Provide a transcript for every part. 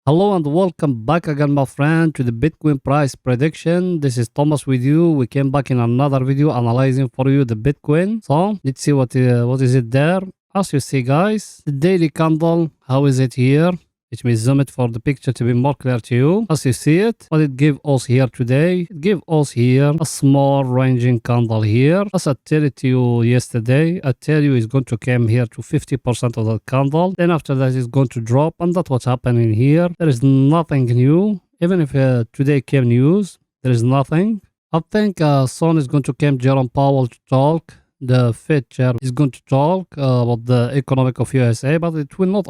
Hello and welcome back again, my friend, to the Bitcoin price prediction. This is Thomas with you. We came back in another video analyzing for you the Bitcoin. So let's see what is it there. As you see, guys, the daily candle, how is it here? Let me zoom it for the picture to be more clear to you. As you see it, what it give us here today, it give us here a small ranging candle here. As I tell it to you yesterday, I tell you it's going to come here to 50% of the candle. Then after that, it's going to drop, and that's what's happening here. There is nothing new. Even if today came news, there is nothing. I think soon is going to come Jerome Powell to talk. The Fed chair is going to talk about the economic of USA, but it will not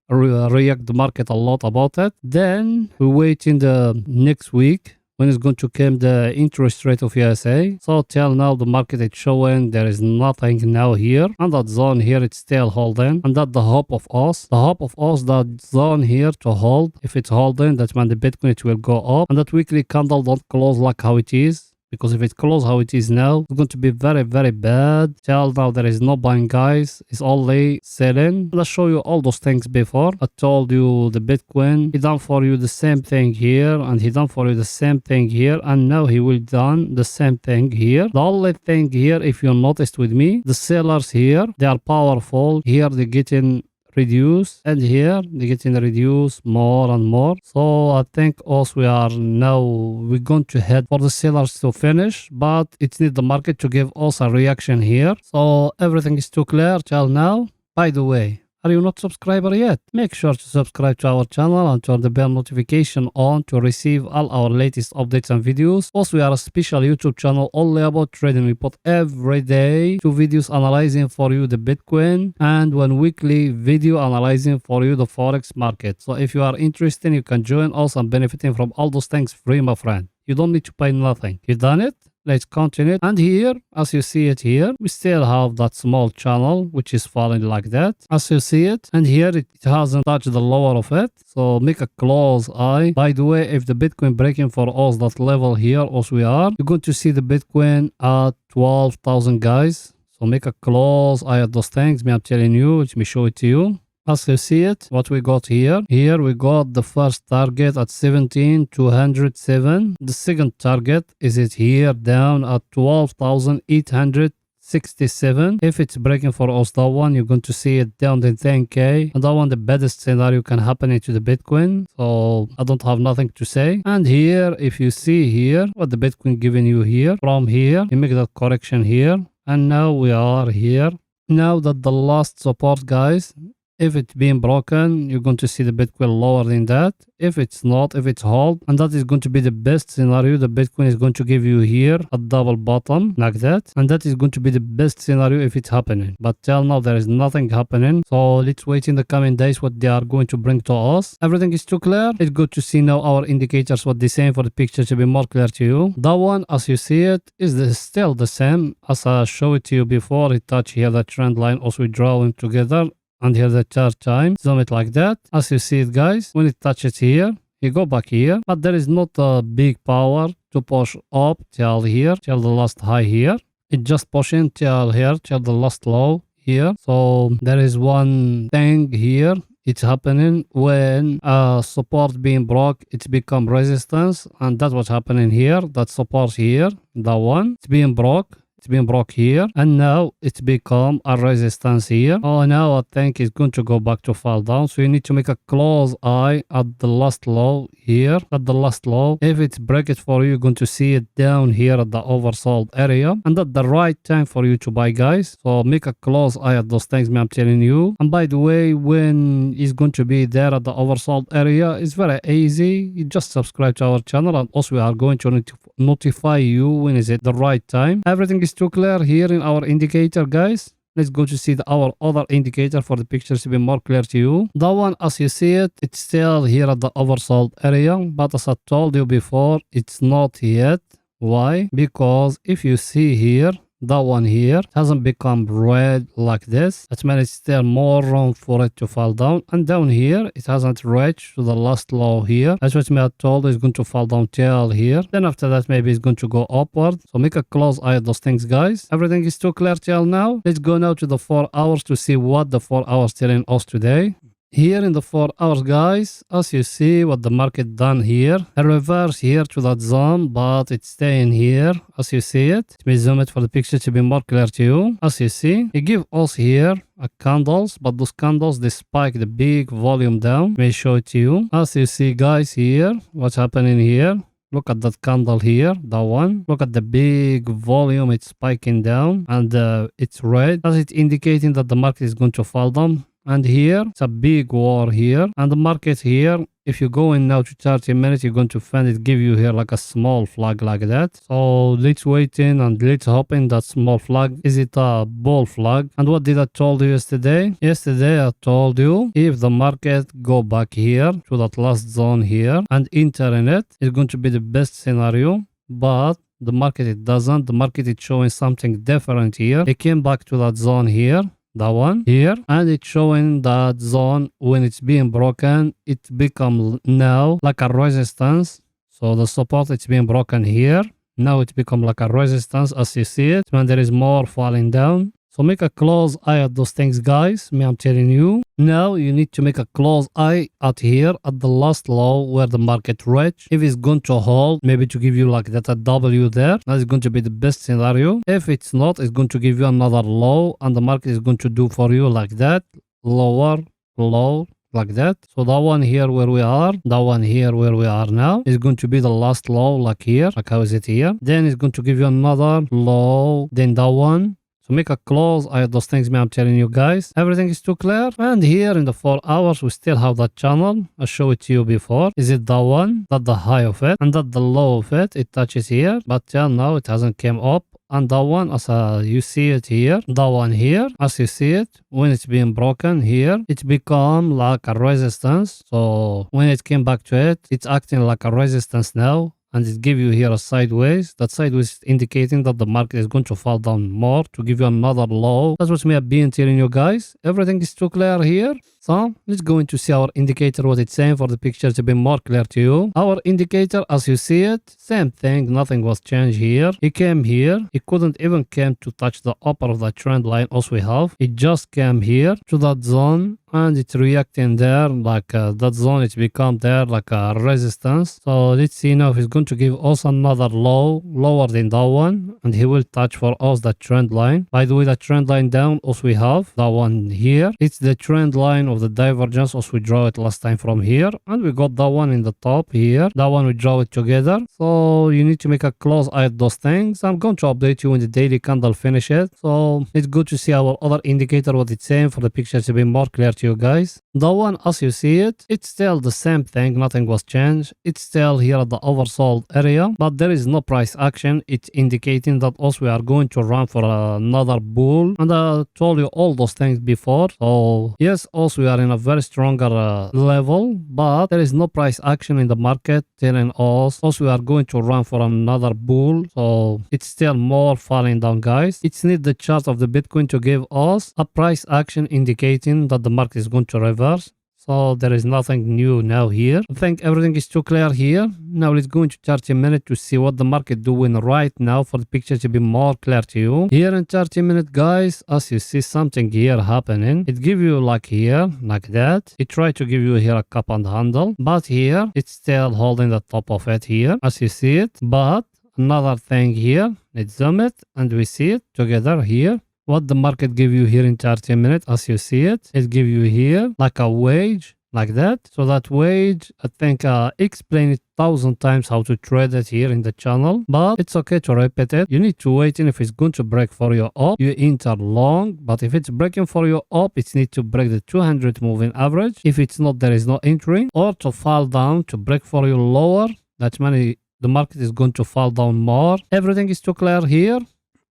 react the market a lot about it. Then we wait in the next week when it's going to come the interest rate of USA. So till now the market is showing there is nothing now here, and that zone here it's still holding, and that the hope of us that zone here to hold. If it's holding, that means the Bitcoin it will go up, and that weekly candle don't close like how it is. Because if it closes how it is now, it's going to be very, very bad. Till now, there is no buying, guys. It's only selling. Let's show you all those things before. I told you the Bitcoin. He done for you the same thing here. And he done for you the same thing here. And now he will done the same thing here. The only thing here, if you noticed with me, the sellers here, they are powerful. Here, they're getting reduce, and here they getting reduced more and more. So I think also we're going to head for the sellers to finish, but it needs the market to give us a reaction here. So everything is too clear till now. By the way, are you not subscriber yet? Make sure to subscribe to our channel and turn the bell notification on to receive all our latest updates and videos. Also, we are a special YouTube channel only about trading. We put every day 2 videos analyzing for you the Bitcoin and 1 weekly video analyzing for you the Forex market. So if you are interested, you can join us and benefiting from all those things free, my friend. You don't need to pay nothing. You done it? Let's continue. And here, as you see it here, we still have that small channel, which is falling like that. As you see it. And here, it hasn't touched the lower of it. So make a close eye. By the way, if the Bitcoin breaking for us that level here, as we are, you're going to see the Bitcoin at 12,000, guys. So make a close eye at those things. I'm telling you, let me show it to you. As you see it, what we got here. Here we got the first target at 17,207. The second target is it here down at 12,867. If it's breaking for us that one, you're going to see it down to 10k. And that one, the baddest scenario can happen into the Bitcoin. So I don't have nothing to say. And here, if you see here, what the Bitcoin giving you here, from here, you make that correction here. And now we are here. Now that the last support, guys, if it's being broken, you're going to see the Bitcoin lower than that. If it's not, if it's hold, and that is going to be the best scenario, the Bitcoin is going to give you here a double bottom like that. And that is going to be the best scenario if it's happening. But till now, there is nothing happening. So let's wait in the coming days what they are going to bring to us. Everything is too clear. It's good to see now our indicators, what they're saying for the picture to be more clear to you. That one, as you see it, is still the same as I showed it to you before. It touched here the trend line, also drawing together. And here the chart time, zoom it like that. As you see it, guys, when it touches here, you go back here, but there is not a big power to push up till here, till the last high here. It just pushing till here, till the last low here. So there is one thing here. It's happening when support being broke, it's become resistance, and that's what's happening here. That support here, that one, it's being broke. It's been broke here, and now it's become a resistance here. Oh, now I think it's going to go back to fall down. So you need to make a close eye at the last low here, at the last low. If it's break it for you, you're going to see it down here at the oversold area, and that's the right time for you to buy, guys. So make a close eye at those things, I'm telling you. And by the way, when it's going to be there at the oversold area, it's very easy. You just subscribe to our channel, and also we are going to notify you when is it the right time. Everything is too clear here in our indicator, guys. Let's go to see our other indicator for the pictures to be more clear to you. That one, as you see it, it's still here at the oversold area, but as I told you before, it's not yet. Why? Because if you see here, that one here hasn't become red like this. That means it's still more room for it to fall down. And down here, it hasn't reached to the last low here. That's what I told it's going to fall down till here. Then after that, maybe it's going to go upward. So make a close eye at those things, guys. Everything is too clear till now. Let's go now to the 4 hours to see what the 4 hours telling us today. Here in the 4 hours, guys, as you see what the market done here, a reverse here to that zone, but it's staying here as you see it. Let me zoom it for the picture to be more clear to you. As you see, it give us here a candles, but those candles, they spike the big volume down. Let me show it to you. As you see, guys, here, what's happening here. Look at that candle here, that one. Look at the big volume, it's spiking down and it's red. As it's indicating that the market is going to fall down. And here, it's a big war here. And the market here, if you go in now to 30 minutes, you're going to find it give you here like a small flag like that. So let's wait in and let's hope in that small flag. Is it a bull flag? And what did I told you yesterday? Yesterday I told you if the market go back here to that last zone here and enter in it, it's going to be the best scenario. But the market, it doesn't. The market is showing something different here. It came back to that zone here. That one here, and it's showing that zone when it's being broken, it becomes now like a resistance. So the support, it's being broken here. Now it becomes like a resistance as you see it when there is more falling down. So make a close eye at those things, guys. Me, I'm telling you. Now you need to make a close eye at here at the last low where the market reach. If it's going to hold, maybe to give you like that a W there, that is going to be the best scenario. If it's not, it's going to give you another low and the market is going to do for you like that. Lower, low, like that. So that one here where we are, that one here where we are now is going to be the last low like here. Like how is it here? Then it's going to give you another low, then that one. So make a close eye at those things, man. I'm telling you guys, everything is too clear. And here in the 4 hours, we still have that channel. I showed it to you before. Is it that one? That the high of it? And that the low of it? It touches here. But till now, it hasn't came up. And that one, as you see it here, that one here, as you see it, when it's being broken here, it's become like a resistance. So when it came back to it, it's acting like a resistance now. And it give you here a sideways. That sideways is indicating that the market is going to fall down more to give you another low. That's what me have been telling you guys. Everything is too clear here. So let's go into see our indicator, what it's saying for the picture to be more clear to you. Our indicator, as you see it, same thing, nothing was changed here. It came here. It couldn't even came to touch the upper of the trend line as we have. It just came here to that zone and it's reacting there like that zone. It's become there like a resistance. So let's see now if it's going to give us another low, lower than that one, and he will touch for us that trend line. By the way, the trend line down as we have that one here, it's the trend line of the divergence as we draw it last time from here, and we got that one in the top here. That one we draw it together. So you need to make a close eye at those things. I'm going to update you when the daily candle finishes. So it's good to see our other indicator, what it's saying for the picture to be more clear to you guys. The one as you see it, it's still the same thing, nothing was changed. It's still here at the oversold area, but there is no price action. It's indicating that also we are going to run for another bull, and I told you all those things before. So yes, also we are in a very stronger level, but there is no price action in the market telling us also we are going to run for another bull. So it's still more falling down, guys. It's need the chart of the Bitcoin to give us a price action indicating that the market is going to reverse. So there is nothing new now here. I think everything is too clear here. Now let's go into 30 minutes to see what the market doing right now for the picture to be more clear to you. Here in 30 minutes, guys, as you see something here happening, it give you like here, like that. It try to give you here a cup and handle, but here it's still holding the top of it here, as you see it. But another thing here, let's zoom it and we see it together here. What the market give you here in 30 minutes, as you see it, it give you here like a wage, like that. So that wage, I think I explained it 1,000 times how to trade it here in the channel, but it's okay to repeat it. You need to wait in if it's going to break for your up, you enter long, but if it's breaking for your up, it needs to break the 200 moving average. If it's not, there is no entry, or to fall down to break for your lower. That means the market is going to fall down more. Everything is too clear here.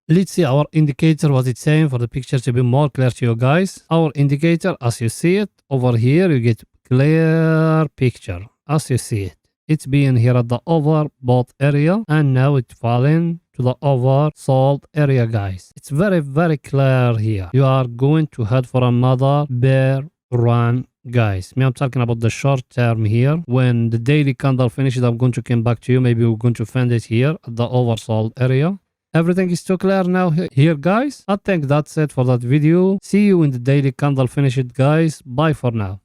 Let's see our indicator, what it's saying for the picture to be more clear to you guys. Our indicator, as you see it, over here you get clear picture, as you see it. It's being here at the overbought area and now it's falling to the oversold area, guys. It's very, very clear here. You are going to head for another bear run, guys. Me, I'm talking about the short term here. When the daily candle finishes, I'm going to come back to you. Maybe we're going to find it here at the oversold area. Everything is too clear now here, guys. I think that's it for that video. See you when the daily candle finishes, guys. Bye for now.